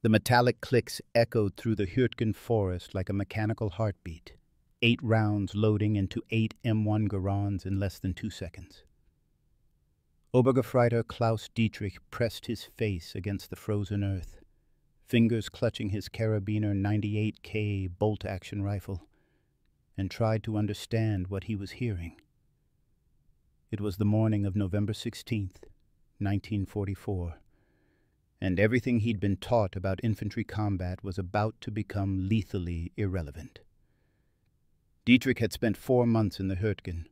The metallic clicks echoed through the Hürtgen forest like a mechanical heartbeat, 8 rounds loading into 8 M1 Garands in less than 2 seconds. Obergefreiter Klaus Dietrich pressed his face against the frozen earth, fingers clutching his Karabiner 98K bolt-action rifle, and tried to understand what he was hearing. It was the morning of November 16th, 1944, and everything he'd been taught about infantry combat was about to become lethally irrelevant. Dietrich had spent 4 months in the Hürtgen,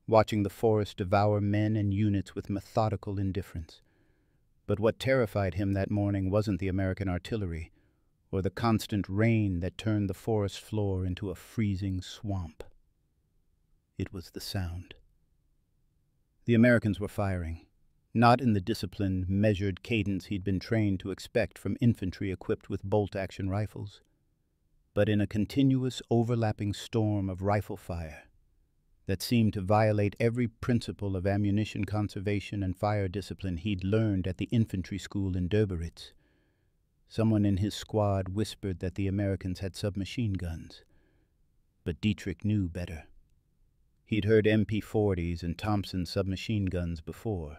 watching the forest devour men and units with methodical indifference. But what terrified him that morning wasn't the American artillery, or the constant rain that turned the forest floor into a freezing swamp. It was the sound. The Americans were firing, not in the disciplined, measured cadence he'd been trained to expect from infantry equipped with bolt-action rifles, but in a continuous, overlapping storm of rifle fire that seemed to violate every principle of ammunition conservation and fire discipline he'd learned at the infantry school in Döberitz. Someone in his squad whispered that the Americans had submachine guns, but Dietrich knew better. He'd heard MP-40s and Thompson submachine guns before.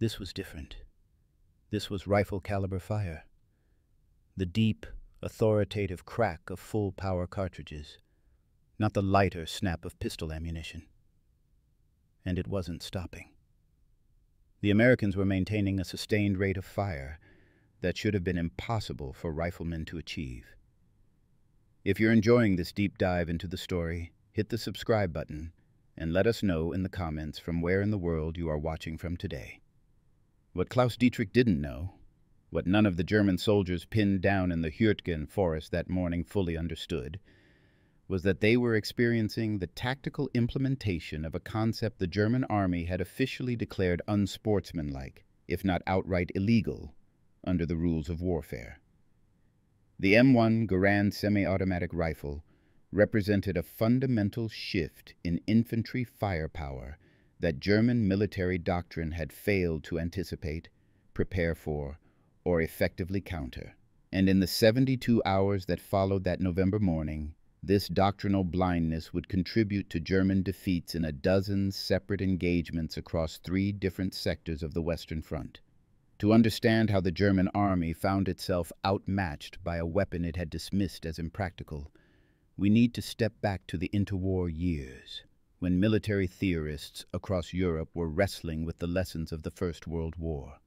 This was different. This was rifle-caliber fire. The deep, authoritative crack of full-power cartridges, not the lighter snap of pistol ammunition. And it wasn't stopping. The Americans were maintaining a sustained rate of fire that should have been impossible for riflemen to achieve. If you're enjoying this deep dive into the story, hit the subscribe button and let us know in the comments from where in the world you are watching from today. What Klaus Dietrich didn't know, what none of the German soldiers pinned down in the Hürtgen forest that morning fully understood, was that they were experiencing the tactical implementation of a concept the German army had officially declared unsportsmanlike, if not outright illegal, under the rules of warfare. The M1 Garand semi-automatic rifle represented a fundamental shift in infantry firepower that German military doctrine had failed to anticipate, prepare for, or effectively counter. And in the 72 hours that followed that November morning, this doctrinal blindness would contribute to German defeats in a dozen separate engagements across 3 different sectors of the Western Front. To understand how the German army found itself outmatched by a weapon it had dismissed as impractical, we need to step back to the interwar years, when military theorists across Europe were wrestling with the lessons of the First World War.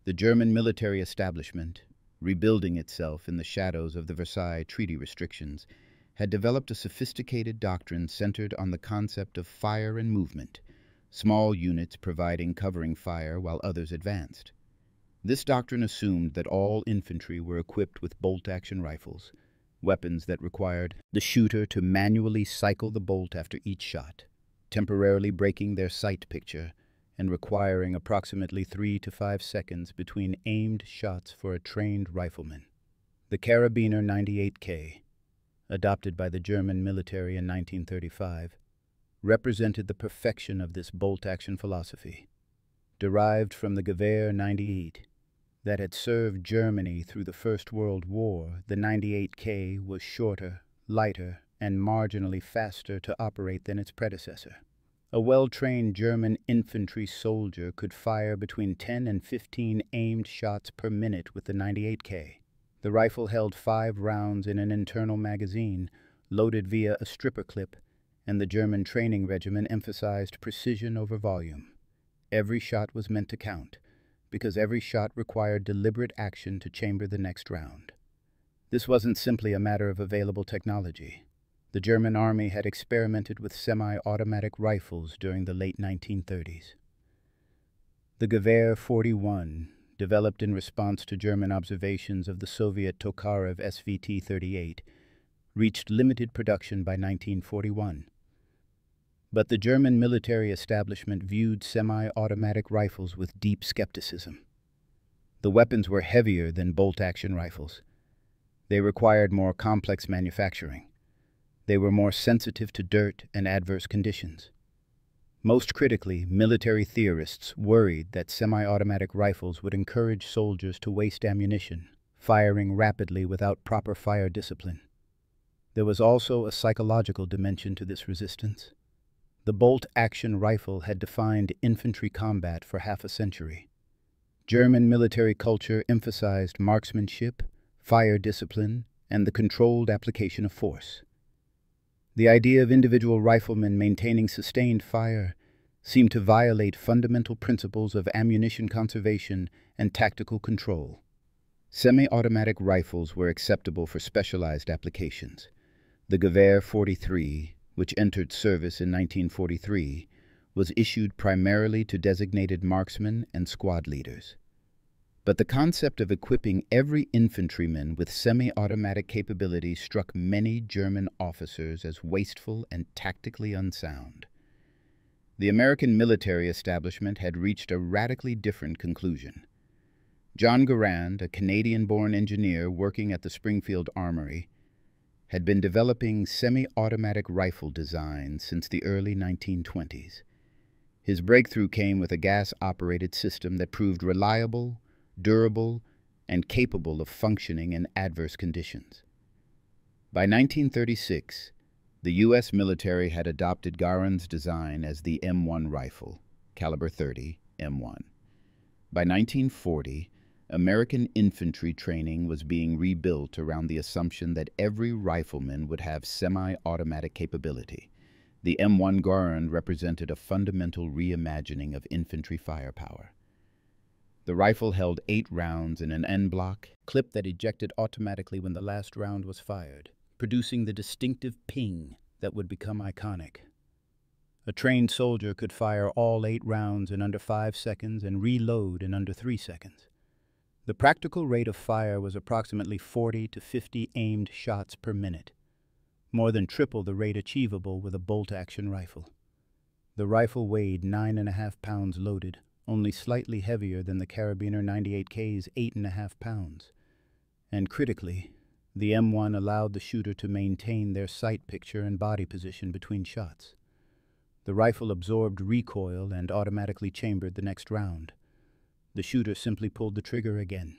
The German military establishment, rebuilding itself in the shadows of the Versailles Treaty restrictions, had developed a sophisticated doctrine centered on the concept of fire and movement, small units providing covering fire while others advanced. This doctrine assumed that all infantry were equipped with bolt-action rifles, weapons that required the shooter to manually cycle the bolt after each shot, temporarily breaking their sight picture and requiring approximately 3 to 5 seconds between aimed shots for a trained rifleman. The Karabiner 98K, adopted by the German military in 1935, represented the perfection of this bolt-action philosophy. Derived from the Gewehr 98 that had served Germany through the First World War, the 98K was shorter, lighter, and marginally faster to operate than its predecessor. A well-trained German infantry soldier could fire between 10 and 15 aimed shots per minute with the 98K. The rifle held 5 rounds in an internal magazine, loaded via a stripper clip, and the German training regimen emphasized precision over volume. Every shot was meant to count, because every shot required deliberate action to chamber the next round. This wasn't simply a matter of available technology. The German army had experimented with semi-automatic rifles during the late 1930s. The Gewehr 41, developed in response to German observations of the Soviet Tokarev SVT-38, reached limited production by 1941. But the German military establishment viewed semi-automatic rifles with deep skepticism. The weapons were heavier than bolt-action rifles. They required more complex manufacturing. They were more sensitive to dirt and adverse conditions. Most critically, military theorists worried that semi-automatic rifles would encourage soldiers to waste ammunition, firing rapidly without proper fire discipline. There was also a psychological dimension to this resistance. The bolt-action rifle had defined infantry combat for half a century. German military culture emphasized marksmanship, fire discipline, and the controlled application of force. The idea of individual riflemen maintaining sustained fire seemed to violate fundamental principles of ammunition conservation and tactical control. Semi-automatic rifles were acceptable for specialized applications. The Gewehr 43, which entered service in 1943, was issued primarily to designated marksmen and squad leaders. But the concept of equipping every infantryman with semi-automatic capability struck many German officers as wasteful and tactically unsound. The American military establishment had reached a radically different conclusion. John Garand, a Canadian-born engineer working at the Springfield Armory, had been developing semi-automatic rifle designs since the early 1920s. His breakthrough came with a gas-operated system that proved reliable, durable, and capable of functioning in adverse conditions. By 1936, the U.S. military had adopted Garand's design as the M1 rifle, caliber .30 M1. By 1940, American infantry training was being rebuilt around the assumption that every rifleman would have semi-automatic capability. The M1 Garand represented a fundamental reimagining of infantry firepower. The rifle held 8 rounds in an N-block, clip that ejected automatically when the last round was fired, producing the distinctive ping that would become iconic. A trained soldier could fire all 8 rounds in under 5 seconds and reload in under 3 seconds. The practical rate of fire was approximately 40 to 50 aimed shots per minute, more than triple the rate achievable with a bolt-action rifle. The rifle weighed 9.5 pounds loaded, only slightly heavier than the Carabiner 98K's 8.5 pounds. And critically, the M1 allowed the shooter to maintain their sight picture and body position between shots. The rifle absorbed recoil and automatically chambered the next round. The shooter simply pulled the trigger again.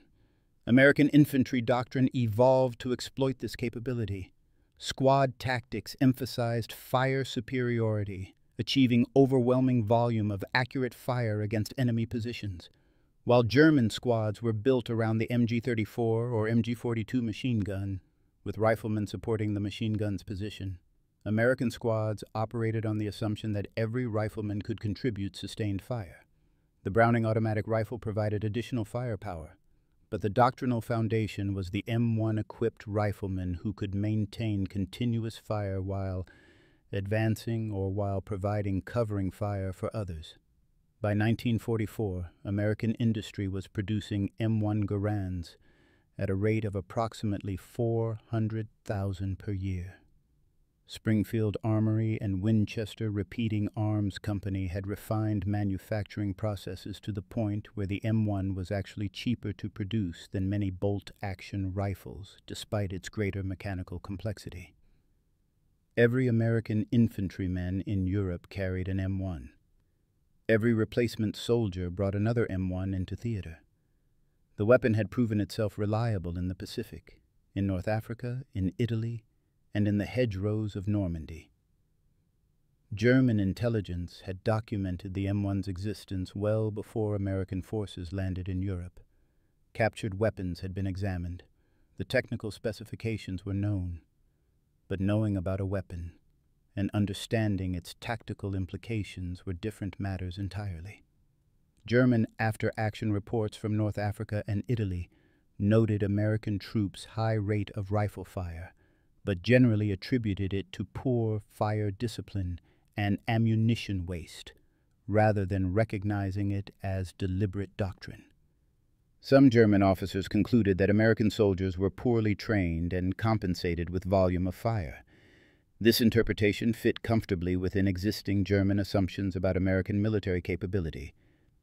American infantry doctrine evolved to exploit this capability. Squad tactics emphasized fire superiority, achieving overwhelming volume of accurate fire against enemy positions. While German squads were built around the MG-34 or MG-42 machine gun, with riflemen supporting the machine gun's position, American squads operated on the assumption that every rifleman could contribute sustained fire. The Browning automatic rifle provided additional firepower, but the doctrinal foundation was the M1-equipped rifleman who could maintain continuous fire while advancing or while providing covering fire for others. By 1944, American industry was producing M1 Garands at a rate of approximately 400,000 per year. Springfield Armory and Winchester Repeating Arms Company had refined manufacturing processes to the point where the M1 was actually cheaper to produce than many bolt-action rifles, despite its greater mechanical complexity. Every American infantryman in Europe carried an M1. Every replacement soldier brought another M1 into theater. The weapon had proven itself reliable in the Pacific, in North Africa, in Italy, and in the hedgerows of Normandy. German intelligence had documented the M1's existence well before American forces landed in Europe. Captured weapons had been examined. The technical specifications were known. But knowing about a weapon and understanding its tactical implications were different matters entirely. German after-action reports from North Africa and Italy noted American troops' high rate of rifle fire, but generally attributed it to poor fire discipline and ammunition waste, rather than recognizing it as deliberate doctrine. Some German officers concluded that American soldiers were poorly trained and compensated with volume of fire. This interpretation fit comfortably within existing German assumptions about American military capability.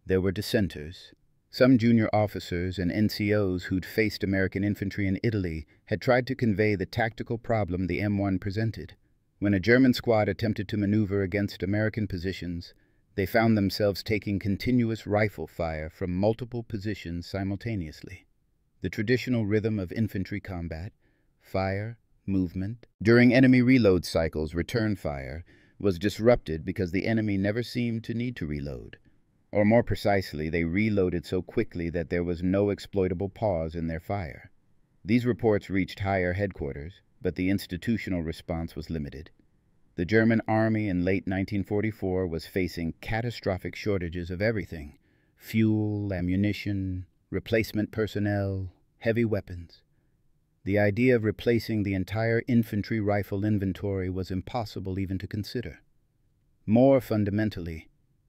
There were dissenters. Some junior officers and NCOs who'd faced American infantry in Italy had tried to convey the tactical problem the M1 presented. When a German squad attempted to maneuver against American positions, they found themselves taking continuous rifle fire from multiple positions simultaneously. The traditional rhythm of infantry combat, fire, movement, during enemy reload cycles, return fire, was disrupted because the enemy never seemed to need to reload. Or more precisely, they reloaded so quickly that there was no exploitable pause in their fire. These reports reached higher headquarters, but the institutional response was limited. The German army in late 1944 was facing catastrophic shortages of everything: fuel, ammunition, replacement personnel, heavy weapons. The idea of replacing the entire infantry rifle inventory was impossible even to consider. More fundamentally,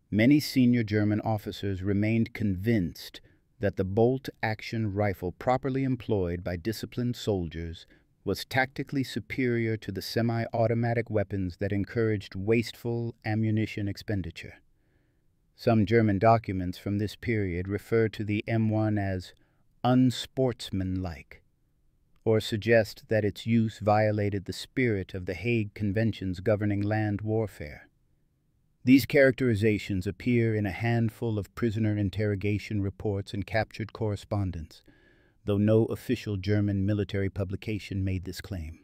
many senior German officers remained convinced that the bolt-action rifle properly employed by disciplined soldiers was tactically superior to the semi-automatic weapons that encouraged wasteful ammunition expenditure. Some German documents from this period refer to the M1 as unsportsmanlike, or suggest that its use violated the spirit of the Hague Conventions governing land warfare. These characterizations appear in a handful of prisoner interrogation reports and captured correspondence, though no official German military publication made this claim.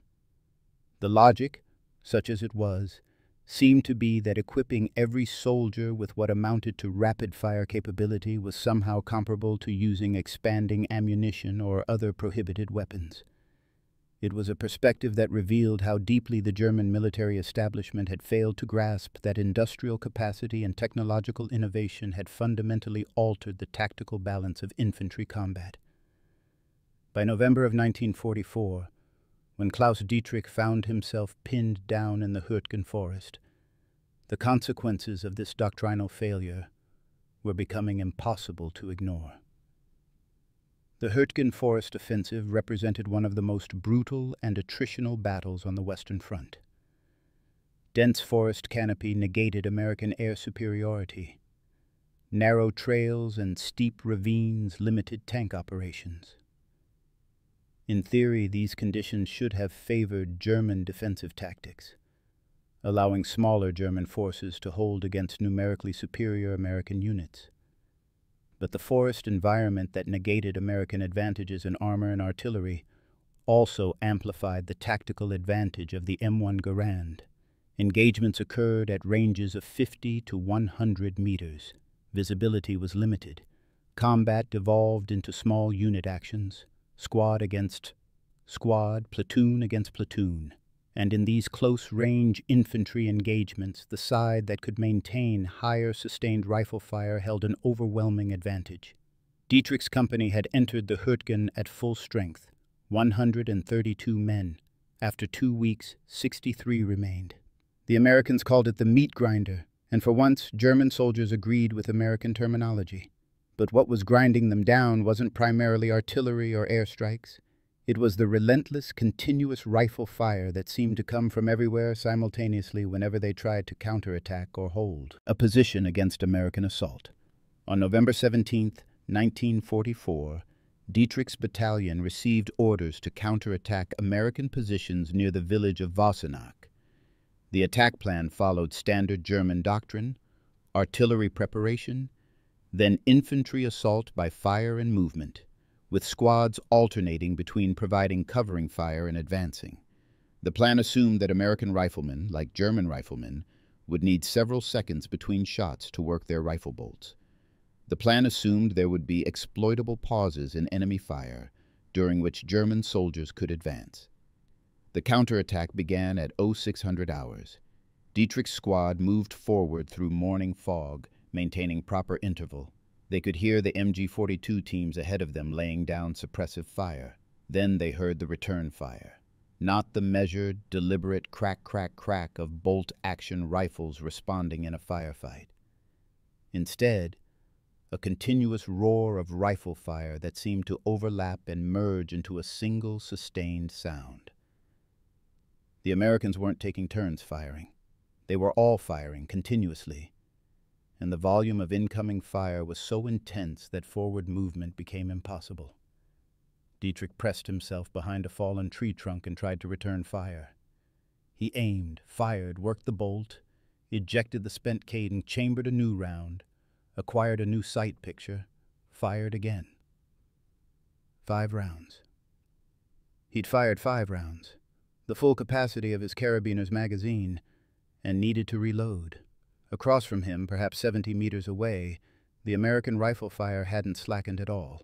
The logic, such as it was, seemed to be that equipping every soldier with what amounted to rapid-fire capability was somehow comparable to using expanding ammunition or other prohibited weapons. It was a perspective that revealed how deeply the German military establishment had failed to grasp that industrial capacity and technological innovation had fundamentally altered the tactical balance of infantry combat. By November of 1944, when Klaus Dietrich found himself pinned down in the Hürtgen forest, the consequences of this doctrinal failure were becoming impossible to ignore. The Hürtgen Forest Offensive represented one of the most brutal and attritional battles on the Western Front. Dense forest canopy negated American air superiority. Narrow trails and steep ravines limited tank operations. In theory, these conditions should have favored German defensive tactics, allowing smaller German forces to hold against numerically superior American units. But the forest environment that negated American advantages in armor and artillery also amplified the tactical advantage of the M1 Garand. Engagements occurred at ranges of 50 to 100 meters. Visibility was limited. Combat devolved into small unit actions, squad against squad, platoon against platoon. And in these close-range infantry engagements, the side that could maintain higher sustained rifle fire held an overwhelming advantage. Dietrich's company had entered the Hürtgen at full strength, 132 men. After 2 weeks, 63 remained. The Americans called it the meat grinder, and for once, German soldiers agreed with American terminology. But what was grinding them down wasn't primarily artillery or airstrikes. It was the relentless, continuous rifle fire that seemed to come from everywhere simultaneously whenever they tried to counterattack or hold a position against American assault. On November 17, 1944, Dietrich's battalion received orders to counterattack American positions near the village of Wassenach. The attack plan followed standard German doctrine: artillery preparation, then infantry assault by fire and movement, with squads alternating between providing covering fire and advancing. The plan assumed that American riflemen, like German riflemen, would need several seconds between shots to work their rifle bolts. The plan assumed there would be exploitable pauses in enemy fire, during which German soldiers could advance. The counterattack began at 0600 hours. Dietrich's squad moved forward through morning fog, maintaining proper interval. They could hear the MG-42 teams ahead of them laying down suppressive fire. Then they heard the return fire. Not the measured, deliberate crack, crack, crack of bolt-action rifles responding in a firefight. Instead, a continuous roar of rifle fire that seemed to overlap and merge into a single sustained sound. The Americans weren't taking turns firing. They were all firing continuously, and the volume of incoming fire was so intense that forward movement became impossible. Dietrich pressed himself behind a fallen tree trunk and tried to return fire. He aimed, fired, worked the bolt, ejected the spent cadence, chambered a new round, acquired a new sight picture, fired again. 5 rounds. He'd fired 5 rounds, the full capacity of his carabiner's magazine, and needed to reload. Across from him, perhaps 70 meters away, the American rifle fire hadn't slackened at all.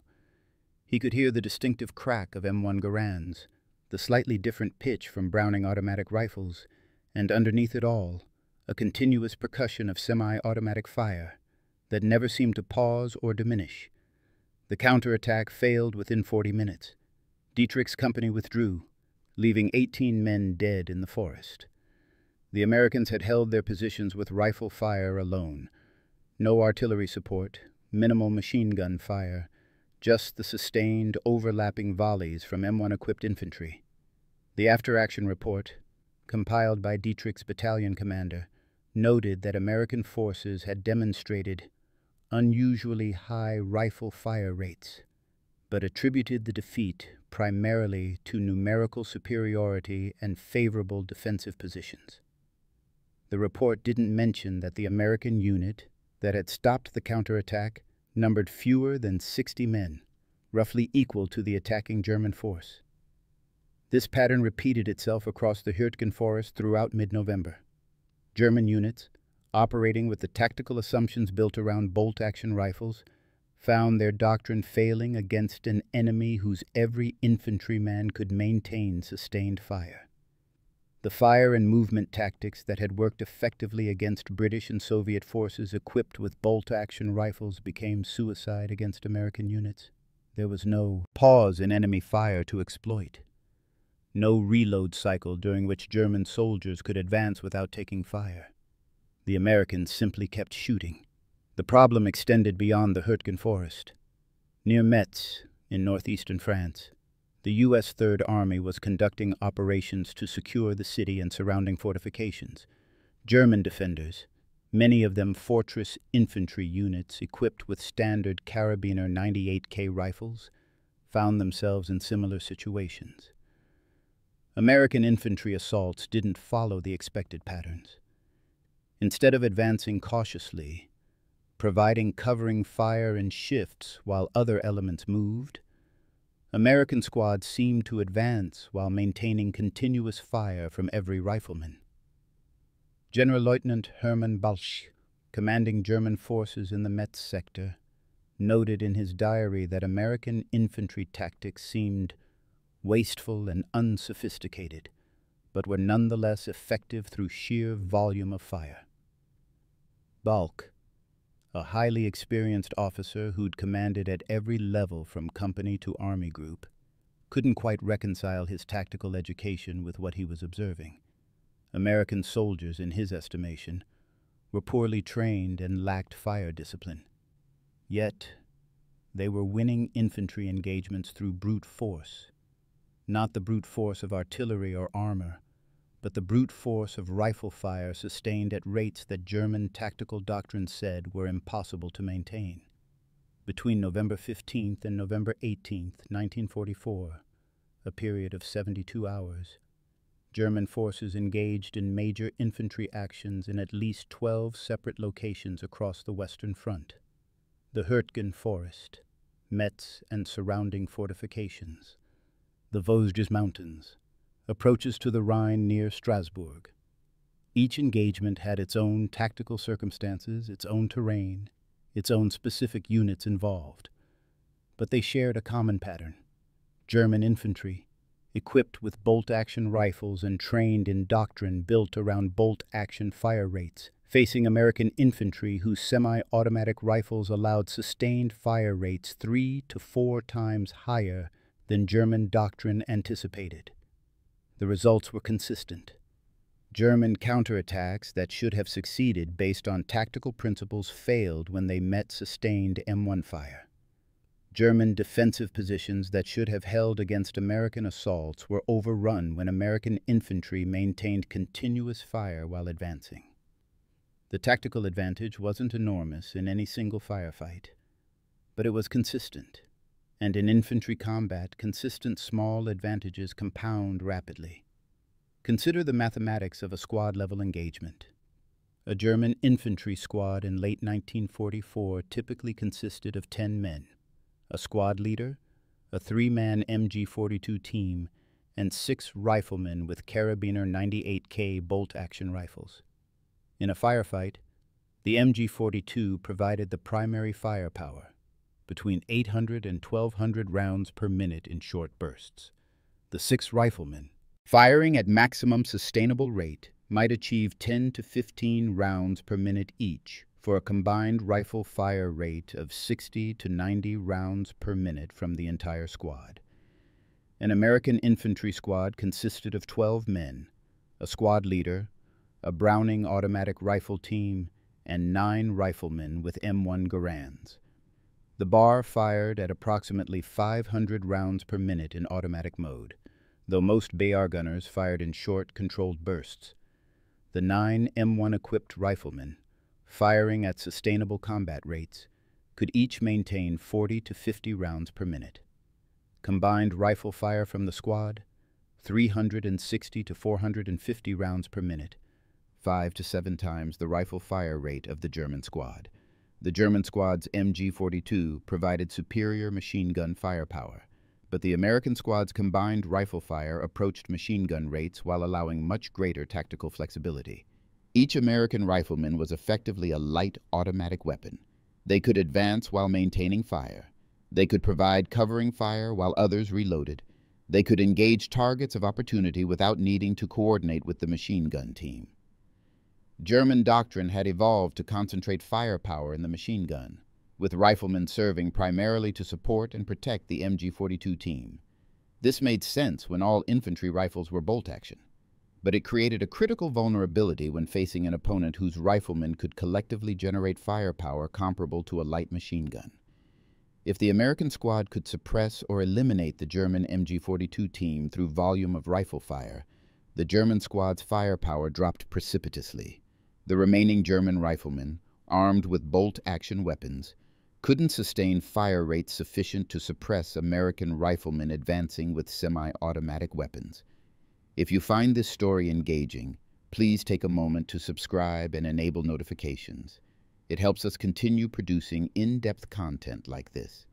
He could hear the distinctive crack of M1 Garands, the slightly different pitch from Browning automatic rifles, and underneath it all, a continuous percussion of semi-automatic fire that never seemed to pause or diminish. The counterattack failed within 40 minutes. Dietrich's company withdrew, leaving 18 men dead in the forest. The Americans had held their positions with rifle fire alone. No artillery support, minimal machine gun fire, just the sustained, overlapping volleys from M1-equipped infantry. The after-action report, compiled by Dietrich's battalion commander, noted that American forces had demonstrated unusually high rifle fire rates, but attributed the defeat primarily to numerical superiority and favorable defensive positions. The report didn't mention that the American unit that had stopped the counterattack numbered fewer than 60 men, roughly equal to the attacking German force. This pattern repeated itself across the Hürtgen forest throughout mid-November. German units, operating with the tactical assumptions built around bolt-action rifles, found their doctrine failing against an enemy whose every infantryman could maintain sustained fire. The fire and movement tactics that had worked effectively against British and Soviet forces equipped with bolt-action rifles became suicide against American units. There was no pause in enemy fire to exploit. No reload cycle during which German soldiers could advance without taking fire. The Americans simply kept shooting. The problem extended beyond the Hürtgen forest. Near Metz, in northeastern France, the U.S. Third Army was conducting operations to secure the city and surrounding fortifications. German defenders, many of them fortress infantry units equipped with standard carabiner 98K rifles, found themselves in similar situations. American infantry assaults didn't follow the expected patterns. Instead of advancing cautiously, providing covering fire in shifts while other elements moved, American squads seemed to advance while maintaining continuous fire from every rifleman. General Lieutenant Hermann Balch, commanding German forces in the Metz sector, noted in his diary that American infantry tactics seemed wasteful and unsophisticated, but were nonetheless effective through sheer volume of fire. Balch, a highly experienced officer who'd commanded at every level from company to army group, couldn't quite reconcile his tactical education with what he was observing. American soldiers, in his estimation, were poorly trained and lacked fire discipline. Yet, they were winning infantry engagements through brute force. Not the brute force of artillery or armor, but the brute force of rifle fire sustained at rates that German tactical doctrine said were impossible to maintain. Between November 15th and November 18th, 1944, a period of 72 hours, German forces engaged in major infantry actions in at least 12 separate locations across the Western Front. The Hürtgen Forest, Metz and surrounding fortifications, the Vosges Mountains, approaches to the Rhine near Strasbourg. Each engagement had its own tactical circumstances, its own terrain, its own specific units involved. But they shared a common pattern. German infantry, equipped with bolt-action rifles and trained in doctrine built around bolt-action fire rates, facing American infantry whose semi-automatic rifles allowed sustained fire rates 3 to 4 times higher than German doctrine anticipated. The results were consistent. German counterattacks that should have succeeded based on tactical principles failed when they met sustained M1 fire. German defensive positions that should have held against American assaults were overrun when American infantry maintained continuous fire while advancing. The tactical advantage wasn't enormous in any single firefight, but it was consistent. And in infantry combat, consistent small advantages compound rapidly. Consider the mathematics of a squad-level engagement. A German infantry squad in late 1944 typically consisted of 10 men, a squad leader, a three-man MG-42 team, and 6 riflemen with carabiner 98K bolt-action rifles. In a firefight, the MG-42 provided the primary firepower, between 800 and 1,200 rounds per minute in short bursts. The 6 riflemen, firing at maximum sustainable rate, might achieve 10 to 15 rounds per minute each, for a combined rifle fire rate of 60 to 90 rounds per minute from the entire squad. An American infantry squad consisted of 12 men, a squad leader, a Browning automatic rifle team, and 9 riflemen with M1 Garands. The bar fired at approximately 500 rounds per minute in automatic mode, though most BAR gunners fired in short, controlled bursts. The 9 M1-equipped riflemen, firing at sustainable combat rates, could each maintain 40 to 50 rounds per minute. Combined rifle fire from the squad, 360 to 450 rounds per minute, 5 to 7 times the rifle fire rate of the German squad. The German squad's MG-42 provided superior machine gun firepower, but the American squad's combined rifle fire approached machine gun rates while allowing much greater tactical flexibility. Each American rifleman was effectively a light automatic weapon. They could advance while maintaining fire. They could provide covering fire while others reloaded. They could engage targets of opportunity without needing to coordinate with the machine gun team. German doctrine had evolved to concentrate firepower in the machine gun, with riflemen serving primarily to support and protect the MG-42 team. This made sense when all infantry rifles were bolt-action, but it created a critical vulnerability when facing an opponent whose riflemen could collectively generate firepower comparable to a light machine gun. If the American squad could suppress or eliminate the German MG-42 team through volume of rifle fire, the German squad's firepower dropped precipitously. The remaining German riflemen, armed with bolt-action weapons, couldn't sustain fire rates sufficient to suppress American riflemen advancing with semi-automatic weapons. If you find this story engaging, please take a moment to subscribe and enable notifications. It helps us continue producing in-depth content like this.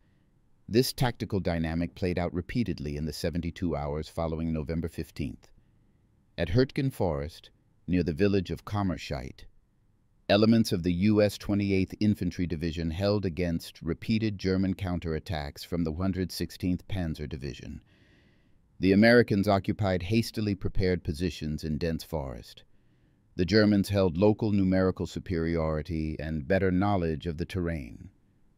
This tactical dynamic played out repeatedly in the 72 hours following November 15th. At Hürtgen Forest, near the village of Kammerscheid, elements of the U.S. 28th Infantry Division held against repeated German counterattacks from the 116th Panzer Division. The Americans occupied hastily prepared positions in dense forest. The Germans held local numerical superiority and better knowledge of the terrain,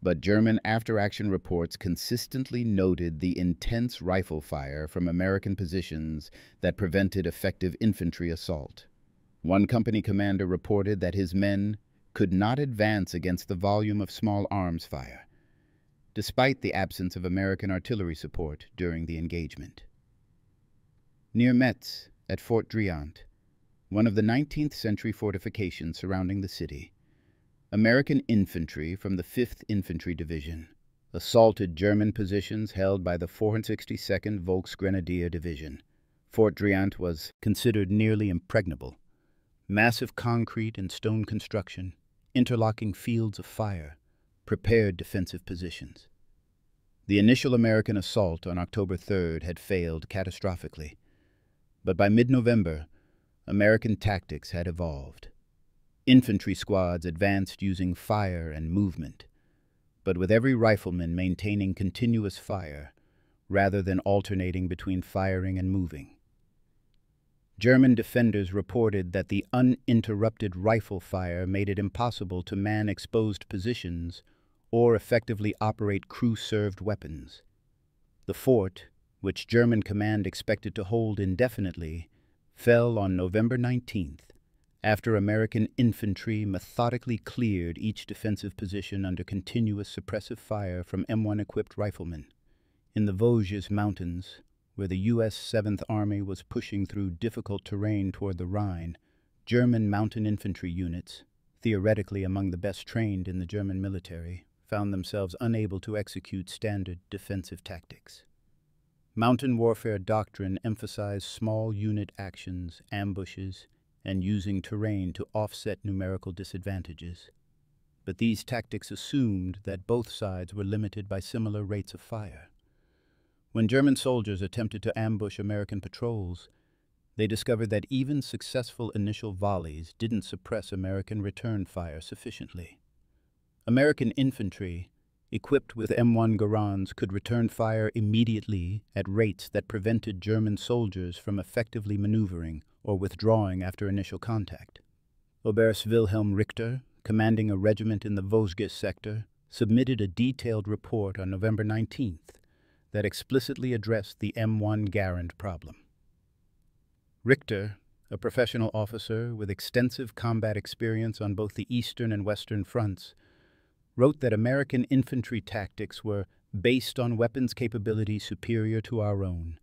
but German after-action reports consistently noted the intense rifle fire from American positions that prevented effective infantry assault. One company commander reported that his men could not advance against the volume of small arms fire, despite the absence of American artillery support during the engagement. Near Metz, at Fort Driant, one of the 19th century fortifications surrounding the city, American infantry from the 5th Infantry Division assaulted German positions held by the 462nd Volksgrenadier Division. Fort Driant was considered nearly impregnable. Massive concrete and stone construction, interlocking fields of fire, prepared defensive positions. The initial American assault on October 3rd had failed catastrophically, but by mid-November, American tactics had evolved. Infantry squads advanced using fire and movement, but with every rifleman maintaining continuous fire rather than alternating between firing and moving. German defenders reported that the uninterrupted rifle fire made it impossible to man exposed positions or effectively operate crew-served weapons. The fort, which German command expected to hold indefinitely, fell on November 19th, after American infantry methodically cleared each defensive position under continuous suppressive fire from M1-equipped riflemen. In the Vosges Mountains, where the U.S. 7th Army was pushing through difficult terrain toward the Rhine, German mountain infantry units, theoretically among the best trained in the German military, found themselves unable to execute standard defensive tactics. Mountain warfare doctrine emphasized small unit actions, ambushes, and using terrain to offset numerical disadvantages. But these tactics assumed that both sides were limited by similar rates of fire. When German soldiers attempted to ambush American patrols, they discovered that even successful initial volleys didn't suppress American return fire sufficiently. American infantry, equipped with M1 Garands, could return fire immediately at rates that prevented German soldiers from effectively maneuvering or withdrawing after initial contact. Oberst Wilhelm Richter, commanding a regiment in the Vosges sector, submitted a detailed report on November 19th that explicitly addressed the M1 Garand problem. Richter, a professional officer with extensive combat experience on both the Eastern and Western fronts, wrote that American infantry tactics were based on weapons capability superior to our own,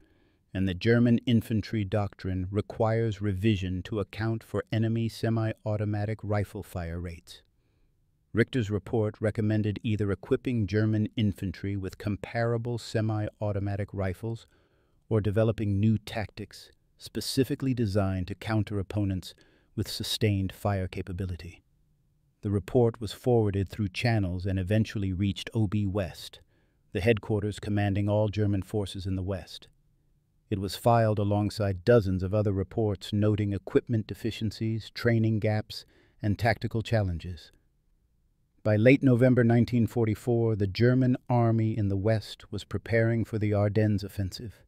and the German infantry doctrine requires revision to account for enemy semi-automatic rifle fire rates. Richter's report recommended either equipping German infantry with comparable semi-automatic rifles or developing new tactics specifically designed to counter opponents with sustained fire capability. The report was forwarded through channels and eventually reached OB West, the headquarters commanding all German forces in the West. It was filed alongside dozens of other reports noting equipment deficiencies, training gaps, and tactical challenges. By late November 1944, the German army in the West was preparing for the Ardennes offensive,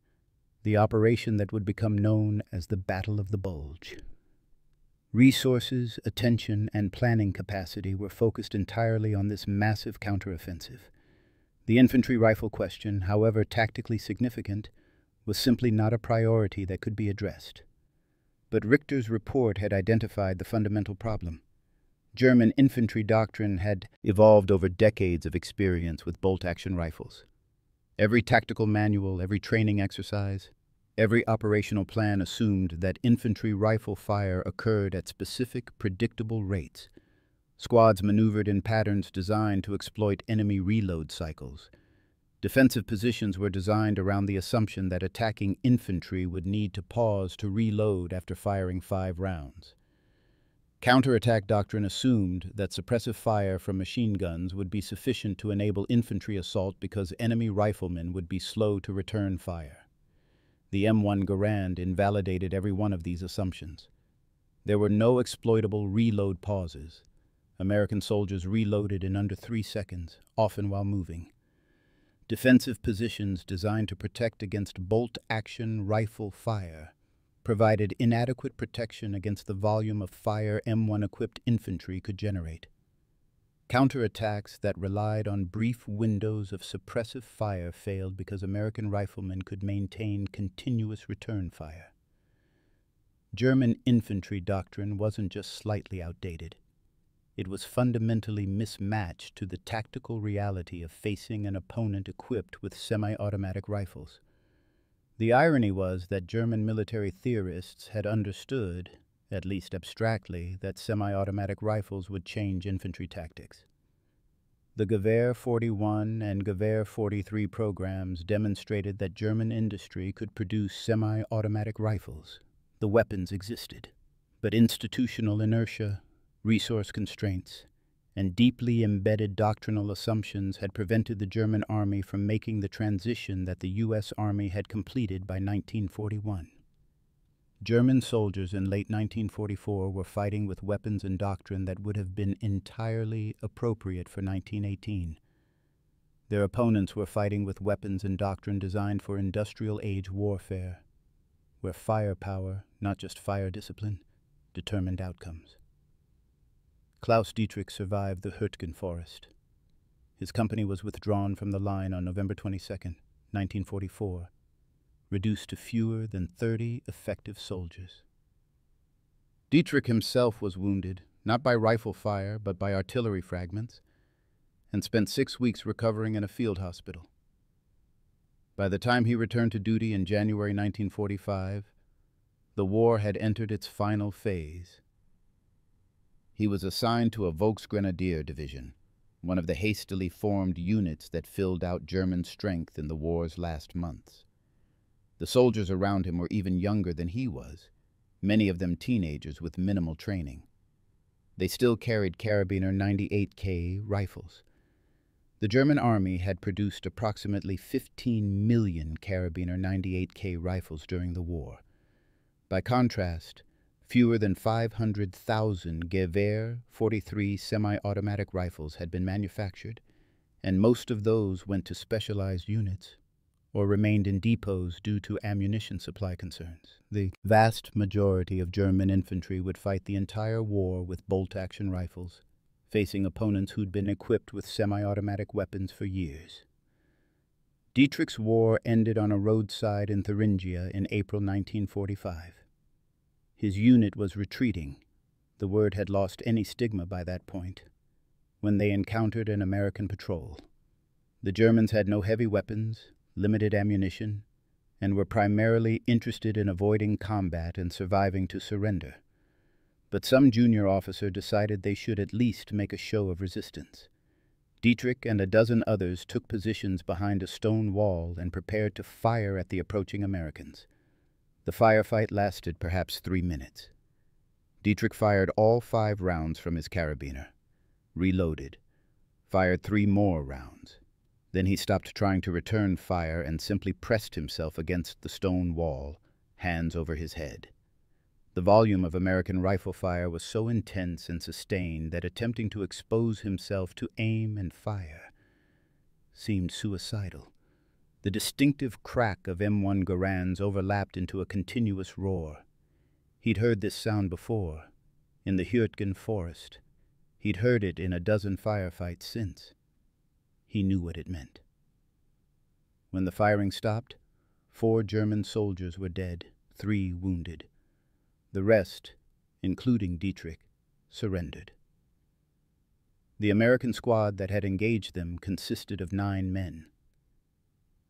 the operation that would become known as the Battle of the Bulge. Resources, attention, and planning capacity were focused entirely on this massive counteroffensive. The infantry rifle question, however tactically significant, was simply not a priority that could be addressed. But Richter's report had identified the fundamental problem. German infantry doctrine had evolved over decades of experience with bolt-action rifles. Every tactical manual, every training exercise, every operational plan assumed that infantry rifle fire occurred at specific, predictable rates. Squads maneuvered in patterns designed to exploit enemy reload cycles. Defensive positions were designed around the assumption that attacking infantry would need to pause to reload after firing 5 rounds. Counterattack doctrine assumed that suppressive fire from machine guns would be sufficient to enable infantry assault because enemy riflemen would be slow to return fire. The M1 Garand invalidated every one of these assumptions. There were no exploitable reload pauses. American soldiers reloaded in under 3 seconds, often while moving. Defensive positions designed to protect against bolt-action rifle fire provided inadequate protection against the volume of fire M1-equipped infantry could generate. Counterattacks that relied on brief windows of suppressive fire failed because American riflemen could maintain continuous return fire. German infantry doctrine wasn't just slightly outdated. It was fundamentally mismatched to the tactical reality of facing an opponent equipped with semi-automatic rifles. The irony was that German military theorists had understood, at least abstractly, that semi-automatic rifles would change infantry tactics. The Gewehr 41 and Gewehr 43 programs demonstrated that German industry could produce semi-automatic rifles. The weapons existed, but institutional inertia, resource constraints, and deeply embedded doctrinal assumptions had prevented the German army from making the transition that the U.S. Army had completed by 1941. German soldiers in late 1944 were fighting with weapons and doctrine that would have been entirely appropriate for 1918. Their opponents were fighting with weapons and doctrine designed for industrial-age warfare, where firepower, not just fire discipline, determined outcomes. Klaus Dietrich survived the Hürtgen Forest. His company was withdrawn from the line on November 22, 1944, reduced to fewer than 30 effective soldiers. Dietrich himself was wounded, not by rifle fire, but by artillery fragments, and spent 6 weeks recovering in a field hospital. By the time he returned to duty in January 1945, the war had entered its final phase. He was assigned to a Volksgrenadier Division, one of the hastily formed units that filled out German strength in the war's last months. The soldiers around him were even younger than he was, many of them teenagers with minimal training. They still carried Carabiner 98K rifles. The German army had produced approximately 15 million carabiner 98K rifles during the war. By contrast, fewer than 500,000 Gewehr 43 semi-automatic rifles had been manufactured, and most of those went to specialized units or remained in depots due to ammunition supply concerns. The vast majority of German infantry would fight the entire war with bolt-action rifles, facing opponents who'd been equipped with semi-automatic weapons for years. Dietrich's war ended on a roadside in Thuringia in April 1945. His unit was retreating. The word had lost any stigma by that point, when they encountered an American patrol. The Germans had no heavy weapons, limited ammunition, and were primarily interested in avoiding combat and surviving to surrender. But some junior officer decided they should at least make a show of resistance. Dietrich and a dozen others took positions behind a stone wall and prepared to fire at the approaching Americans. The firefight lasted perhaps 3 minutes. Dietrich fired all 5 rounds from his carabiner, reloaded, fired 3 more rounds. Then he stopped trying to return fire and simply pressed himself against the stone wall, hands over his head. The volume of American rifle fire was so intense and sustained that attempting to expose himself to aim and fire seemed suicidal. The distinctive crack of M1 Garands overlapped into a continuous roar. He'd heard this sound before, in the Hürtgen forest. He'd heard it in a dozen firefights since. He knew what it meant. When the firing stopped, 4 German soldiers were dead, 3 wounded. The rest, including Dietrich, surrendered. The American squad that had engaged them consisted of 9 men.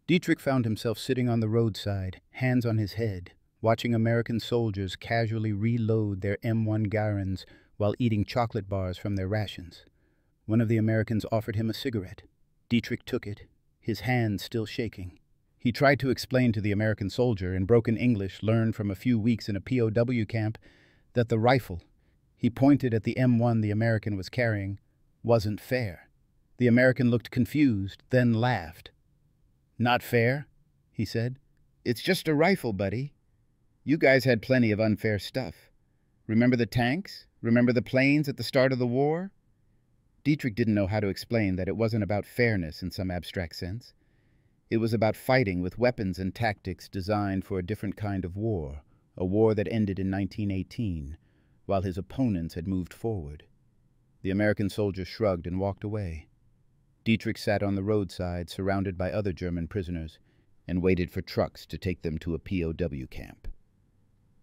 Dietrich found himself sitting on the roadside, hands on his head, watching American soldiers casually reload their M1 Garands while eating chocolate bars from their rations. One of the Americans offered him a cigarette. Dietrich took it, his hand still shaking. He tried to explain to the American soldier in broken English learned from a few weeks in a POW camp that the rifle, he pointed at the M1 the American was carrying, wasn't fair. The American looked confused, then laughed. "Not fair?" he said. "It's just a rifle, buddy. You guys had plenty of unfair stuff. Remember the tanks? Remember the planes at the start of the war?" Dietrich didn't know how to explain that it wasn't about fairness in some abstract sense. It was about fighting with weapons and tactics designed for a different kind of war, a war that ended in 1918, while his opponents had moved forward. The American soldier shrugged and walked away. Dietrich sat on the roadside, surrounded by other German prisoners, and waited for trucks to take them to a POW camp.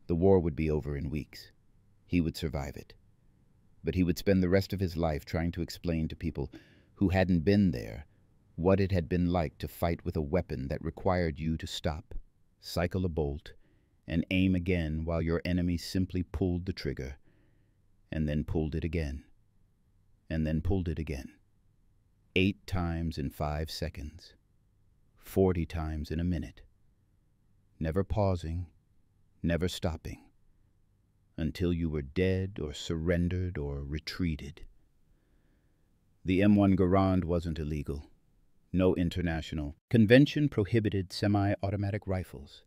The war would be over in weeks. He would survive it. But he would spend the rest of his life trying to explain to people who hadn't been there what it had been like to fight with a weapon that required you to stop, cycle a bolt, and aim again while your enemy simply pulled the trigger, and then pulled it again, and then pulled it again. 8 times in 5 seconds, 40 times in a minute, never pausing, never stopping, until you were dead or surrendered or retreated. The M1 Garand wasn't illegal. No international convention prohibited semi-automatic rifles.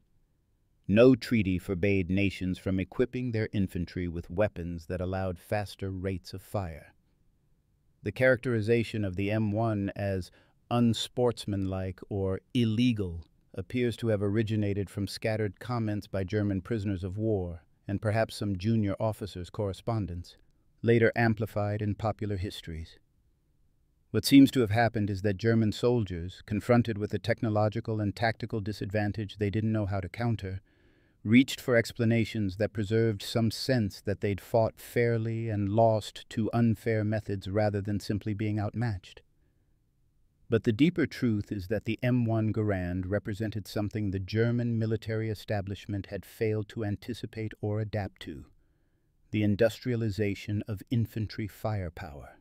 No treaty forbade nations from equipping their infantry with weapons that allowed faster rates of fire. The characterization of the M1 as unsportsmanlike or illegal appears to have originated from scattered comments by German prisoners of war and perhaps some junior officers' correspondence, later amplified in popular histories. What seems to have happened is that German soldiers, confronted with a technological and tactical disadvantage they didn't know how to counter, reached for explanations that preserved some sense that they'd fought fairly and lost to unfair methods rather than simply being outmatched. But the deeper truth is that the M1 Garand represented something the German military establishment had failed to anticipate or adapt to: the industrialization of infantry firepower.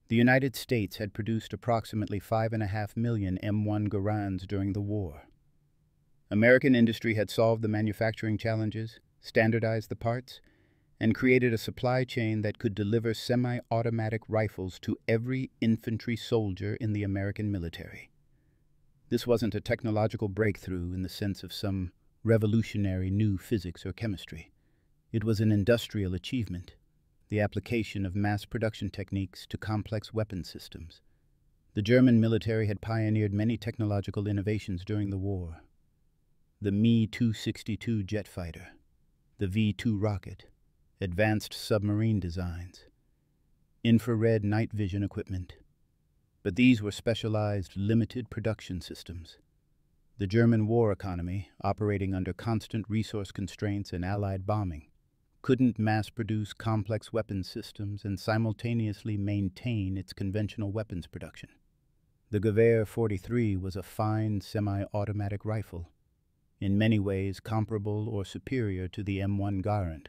The United States had produced approximately 5.5 million M1 Garands during the war. American industry had solved the manufacturing challenges, standardized the parts, and created a supply chain that could deliver semi-automatic rifles to every infantry soldier in the American military. This wasn't a technological breakthrough in the sense of some revolutionary new physics or chemistry. It was an industrial achievement, the application of mass production techniques to complex weapon systems. The German military had pioneered many technological innovations during the war. The Me-262 jet fighter, the V-2 rocket, advanced submarine designs, infrared night vision equipment. But these were specialized, limited production systems. The German war economy, operating under constant resource constraints and Allied bombing, couldn't mass-produce complex weapons systems and simultaneously maintain its conventional weapons production. The Gewehr 43 was a fine semi-automatic rifle, in many ways comparable or superior to the M1 Garand.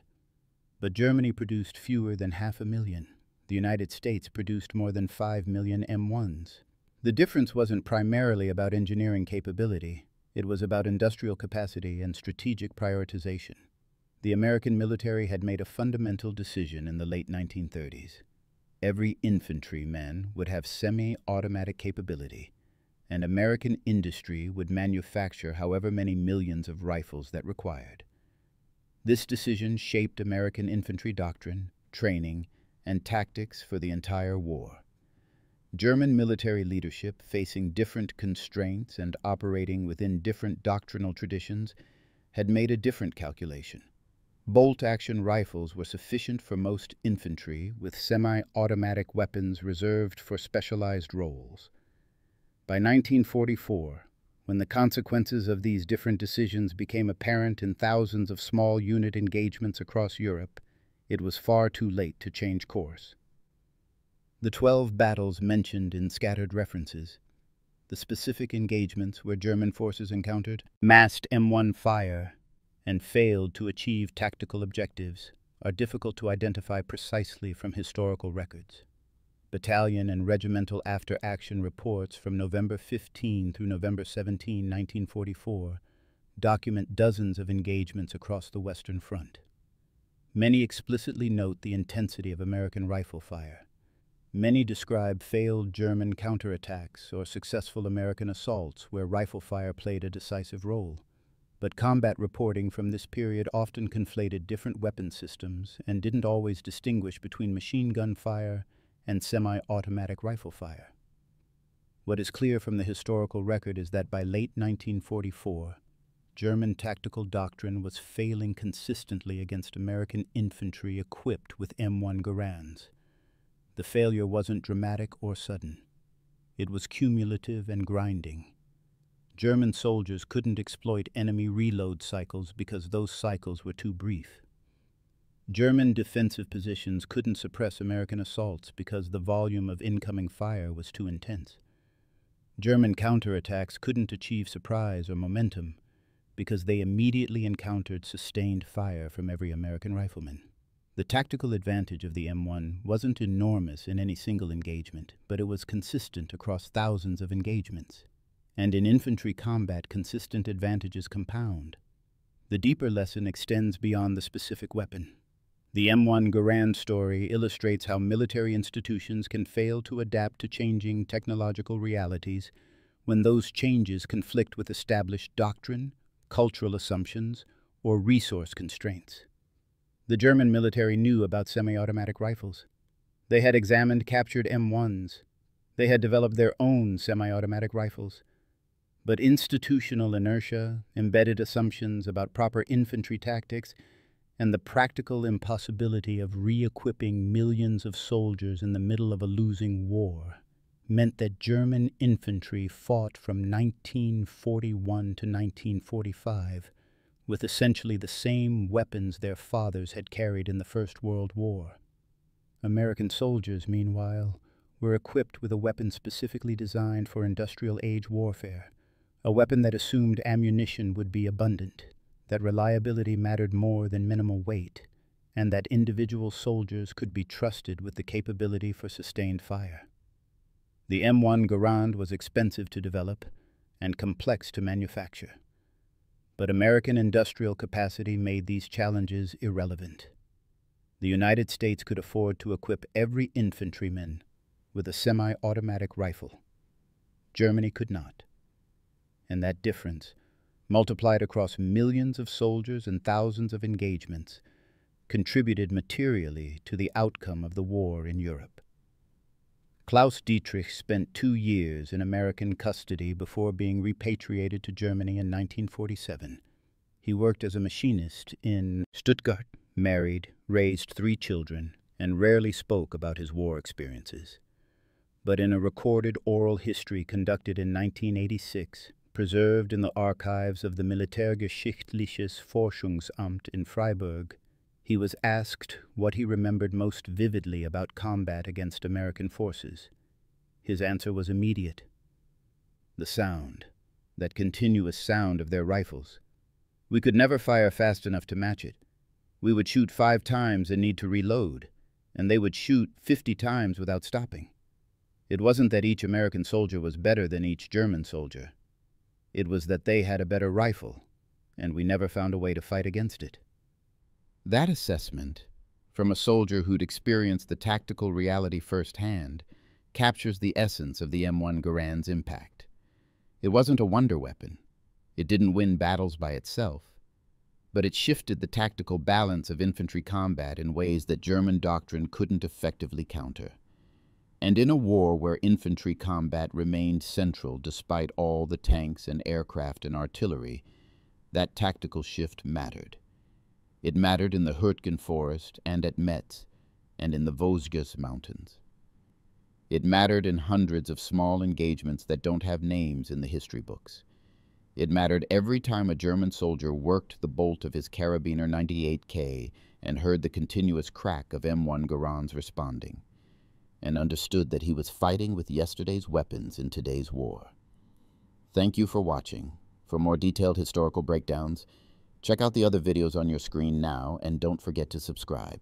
But Germany produced fewer than 500,000. The United States produced more than 5 million M1s. The difference wasn't primarily about engineering capability. It was about industrial capacity and strategic prioritization. The American military had made a fundamental decision in the late 1930s. Every infantryman would have semi-automatic capability, and American industry would manufacture however many millions of rifles that required. This decision shaped American infantry doctrine, training, and tactics for the entire war. German military leadership, facing different constraints and operating within different doctrinal traditions, had made a different calculation. Bolt-action rifles were sufficient for most infantry, with semi-automatic weapons reserved for specialized roles. By 1944, when the consequences of these different decisions became apparent in thousands of small unit engagements across Europe, it was far too late to change course. The 12 battles mentioned in scattered references, the specific engagements where German forces encountered massed M1 fire and failed to achieve tactical objectives, are difficult to identify precisely from historical records. Battalion and regimental after-action reports from November 15 through November 17, 1944, document dozens of engagements across the Western Front. Many explicitly note the intensity of American rifle fire. Many describe failed German counterattacks or successful American assaults where rifle fire played a decisive role. But combat reporting from this period often conflated different weapon systems and didn't always distinguish between machine gun fire and semi-automatic rifle fire. What is clear from the historical record is that by late 1944, German tactical doctrine was failing consistently against American infantry equipped with M1 Garands. The failure wasn't dramatic or sudden. It was cumulative and grinding. German soldiers couldn't exploit enemy reload cycles because those cycles were too brief. German defensive positions couldn't suppress American assaults because the volume of incoming fire was too intense. German counterattacks couldn't achieve surprise or momentum because they immediately encountered sustained fire from every American rifleman. The tactical advantage of the M1 wasn't enormous in any single engagement, but it was consistent across thousands of engagements. And in infantry combat, consistent advantages compound. The deeper lesson extends beyond the specific weapon. The M1 Garand story illustrates how military institutions can fail to adapt to changing technological realities when those changes conflict with established doctrine, cultural assumptions, or resource constraints. The German military knew about semi-automatic rifles. They had examined captured M1s. They had developed their own semi-automatic rifles. But institutional inertia, embedded assumptions about proper infantry tactics, and the practical impossibility of re-equipping millions of soldiers in the middle of a losing war meant that German infantry fought from 1941 to 1945 with essentially the same weapons their fathers had carried in the First World War. American soldiers, meanwhile, were equipped with a weapon specifically designed for industrial-age warfare, a weapon that assumed ammunition would be abundant, that reliability mattered more than minimal weight, and that individual soldiers could be trusted with the capability for sustained fire. The M1 Garand was expensive to develop and complex to manufacture, but American industrial capacity made these challenges irrelevant. The United States could afford to equip every infantryman with a semi-automatic rifle. Germany could not. And that difference, multiplied across millions of soldiers and thousands of engagements, contributed materially to the outcome of the war in Europe. Klaus Dietrich spent 2 years in American custody before being repatriated to Germany in 1947. He worked as a machinist in Stuttgart, married, raised 3 children, and rarely spoke about his war experiences. But in a recorded oral history conducted in 1986, preserved in the archives of the Militärgeschichtliches Forschungsamt in Freiburg, he was asked what he remembered most vividly about combat against American forces. His answer was immediate. The sound, that continuous sound of their rifles. We could never fire fast enough to match it. We would shoot 5 times and need to reload, and they would shoot 50 times without stopping. It wasn't that each American soldier was better than each German soldier. It was that they had a better rifle, and we never found a way to fight against it. That assessment, from a soldier who'd experienced the tactical reality firsthand, captures the essence of the M1 Garand's impact. It wasn't a wonder weapon. It didn't win battles by itself, but it shifted the tactical balance of infantry combat in ways that German doctrine couldn't effectively counter. And in a war where infantry combat remained central despite all the tanks and aircraft and artillery, that tactical shift mattered. It mattered in the Hürtgen forest and at Metz and in the Vosges mountains. It mattered in hundreds of small engagements that don't have names in the history books. It mattered every time a German soldier worked the bolt of his Karabiner 98K and heard the continuous crack of M1 Garand's responding, and understood that he was fighting with yesterday's weapons in today's war. Thank you for watching. For more detailed historical breakdowns, check out the other videos on your screen now, and don't forget to subscribe.